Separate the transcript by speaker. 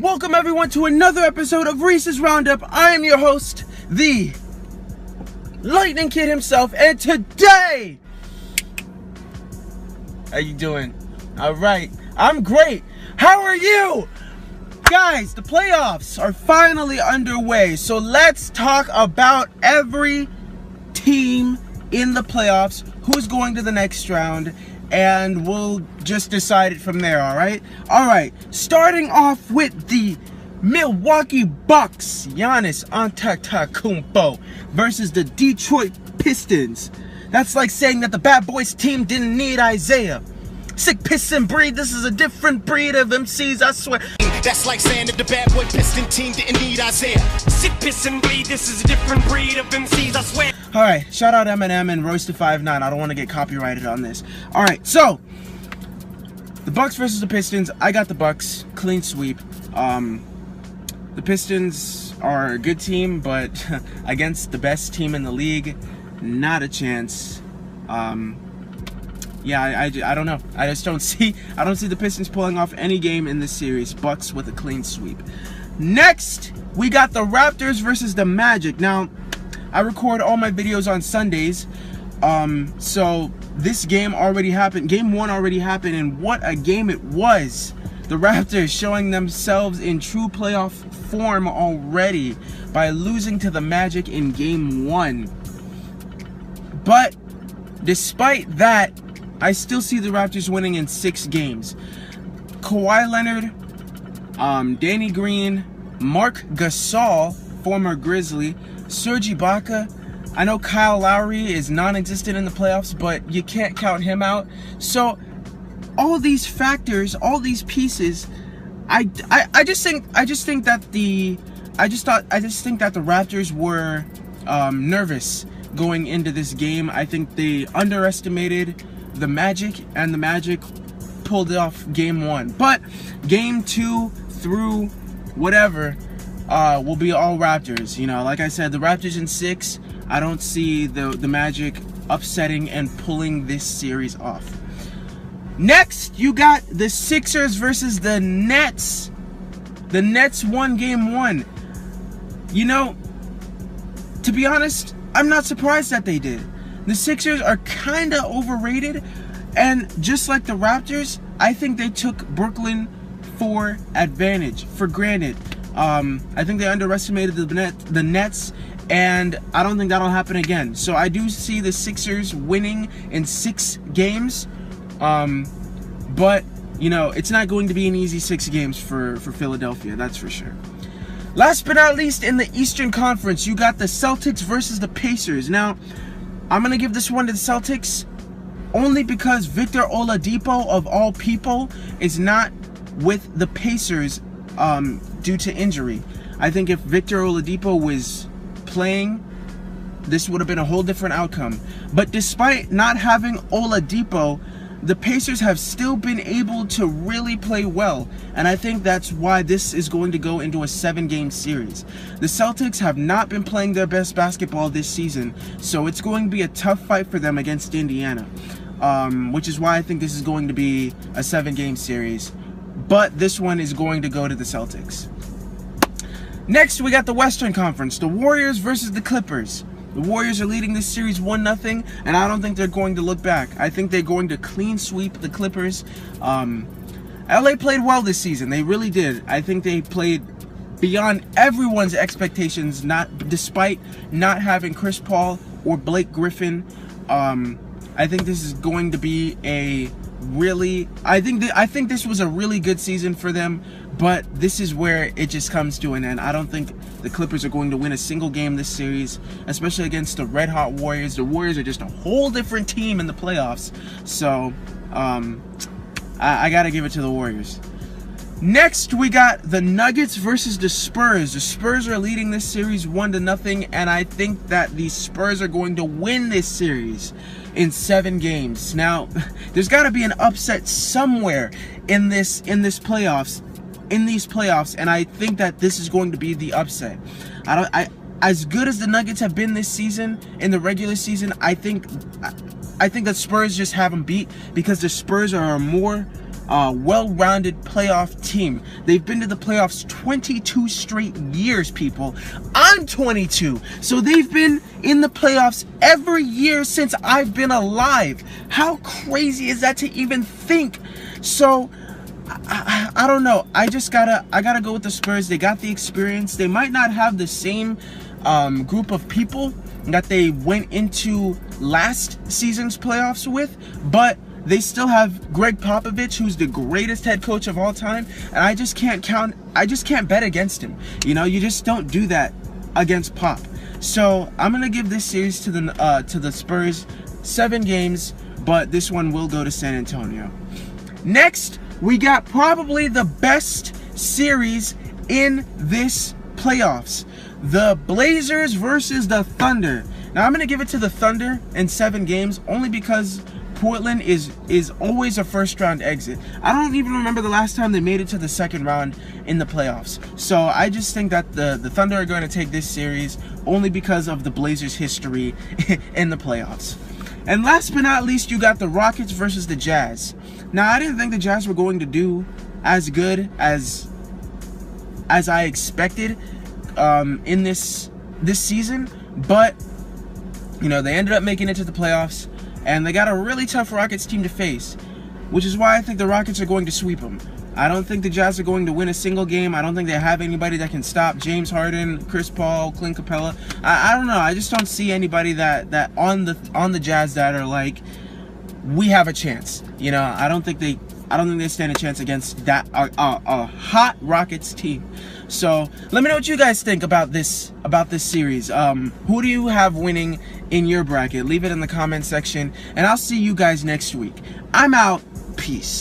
Speaker 1: Welcome everyone to another episode of Reese's Roundup. I am your host, the Lightning Kid himself, and today, how you doing? All right, I'm great. How are you? Guys, the playoffs are finally underway, so let's talk about every team in the playoffs, who's going to the next round, and we'll just decide it from there, all right? All right, starting off with the Milwaukee Bucks, Giannis Antetokounmpo versus the Detroit Pistons. That's like saying that the Bad Boys team didn't need Isaiah. Sick piston breed, this is a different breed of MCs, I swear.
Speaker 2: That's like saying that the Bad Boy Piston team didn't need Isaiah. Sick piston breed, this is a different breed of MCs, I swear.
Speaker 1: Alright, shout out Eminem and Royce259. I don't want to get copyrighted on this. Alright, so the Bucks versus the Pistons. I got the Bucks. Clean sweep. The Pistons are a good team, but against the best team in the league, not a chance. Yeah, I don't know. I don't see the Pistons pulling off any game in this series. Bucks with a clean sweep. Next, we got the Raptors versus the Magic. Now, I record all my videos on Sundays, so this game already happened. Game 1 already happened, and what a game it was. The Raptors showing themselves in true playoff form already by losing to the Magic in Game 1. But despite that, I still see the Raptors winning in 6 games. Kawhi Leonard, Danny Green, Marc Gasol, former Grizzly, Serge Ibaka. I know Kyle Lowry is non-existent in the playoffs, but you can't count him out. So all these factors, all these pieces, I just think that the Raptors were nervous going into this game. I think they underestimated the Magic, and the Magic pulled off Game 1. But Game 2 through whatever will be all Raptors. You know, like I said, the Raptors in 6. I don't see the Magic upsetting and pulling this series off. Next, you got the Sixers versus the Nets. The Nets won Game 1. You know, to be honest, I'm not surprised that they did. The Sixers are kind of overrated, and just like the Raptors, I think they took Brooklyn for granted. I think they underestimated the Nets, and I don't think that'll happen again. So I do see the Sixers winning in 6 games, but you know, it's not going to be an easy 6 games for Philadelphia, that's for sure. Last but not least, in the Eastern Conference, you got the Celtics versus the Pacers. Now, I'm going to give this one to the Celtics only because Victor Oladipo, of all people, is not with the Pacers due to injury. I think if Victor Oladipo was playing, this would have been a whole different outcome. But despite not having Oladipo, the Pacers have still been able to really play well, and I think that's why this is going to go into a 7-game series. The Celtics have not been playing their best basketball this season, so it's going to be a tough fight for them against Indiana, which is why I think this is going to be a 7-game series, but this one is going to go to the Celtics. Next, we got the Western Conference, the Warriors versus the Clippers. The Warriors are leading this series 1-0, and I don't think they're going to look back. I think they're going to clean sweep the Clippers. LA played well this season. They really did. I think they played beyond everyone's expectations, despite not having Chris Paul or Blake Griffin. I think this is going to be a really... I think this was a really good season for them, but this is where it just comes to an end. I don't think the Clippers are going to win a single game this series, especially against the Red Hot Warriors. The Warriors are just a whole different team in the playoffs. So, I got to give it to the Warriors. Next, we got the Nuggets versus the Spurs. The Spurs are leading this series 1-0, and I think that the Spurs are going to win this series in 7 games. Now, there's got to be an upset somewhere in these playoffs, and I think that this is going to be the upset. As good as the Nuggets have been this season in the regular season, I think that Spurs just have them beat because the Spurs are a more well-rounded playoff team. They've been to the playoffs 22 straight years, people. I'm 22, so they've been in the playoffs every year since I've been alive. How crazy is that to even think? So I don't know. I gotta go with the Spurs. They got the experience. They might not have the same group of people that they went into last season's playoffs with, but they still have Greg Popovich, who's the greatest head coach of all time, and I just can't bet against him. You know, you just don't do that against Pop. So I'm gonna give this series to the Spurs, 7 games, but this one will go to San Antonio. Next, we got probably the best series in this playoffs. The Blazers versus the Thunder. Now, I'm going to give it to the Thunder in 7 games only because Portland is always a first-round exit. I don't even remember the last time they made it to the second round in the playoffs. So I just think that the Thunder are going to take this series only because of the Blazers' history in the playoffs. And last but not least, you got the Rockets versus the Jazz. Now, I didn't think the Jazz were going to do as good as I expected in this season, but you know, they ended up making it to the playoffs, and they got a really tough Rockets team to face, which is why I think the Rockets are going to sweep them. I don't think the Jazz are going to win a single game. I don't think they have anybody that can stop James Harden, Chris Paul, Clint Capella. I don't know. I just don't see anybody that on the Jazz that are like, we have a chance. You know, I don't think they stand a chance against that a hot Rockets team. So let me know what you guys think about this series. Who do you have winning in your bracket? Leave it in the comment section, and I'll see you guys next week. I'm out. Peace.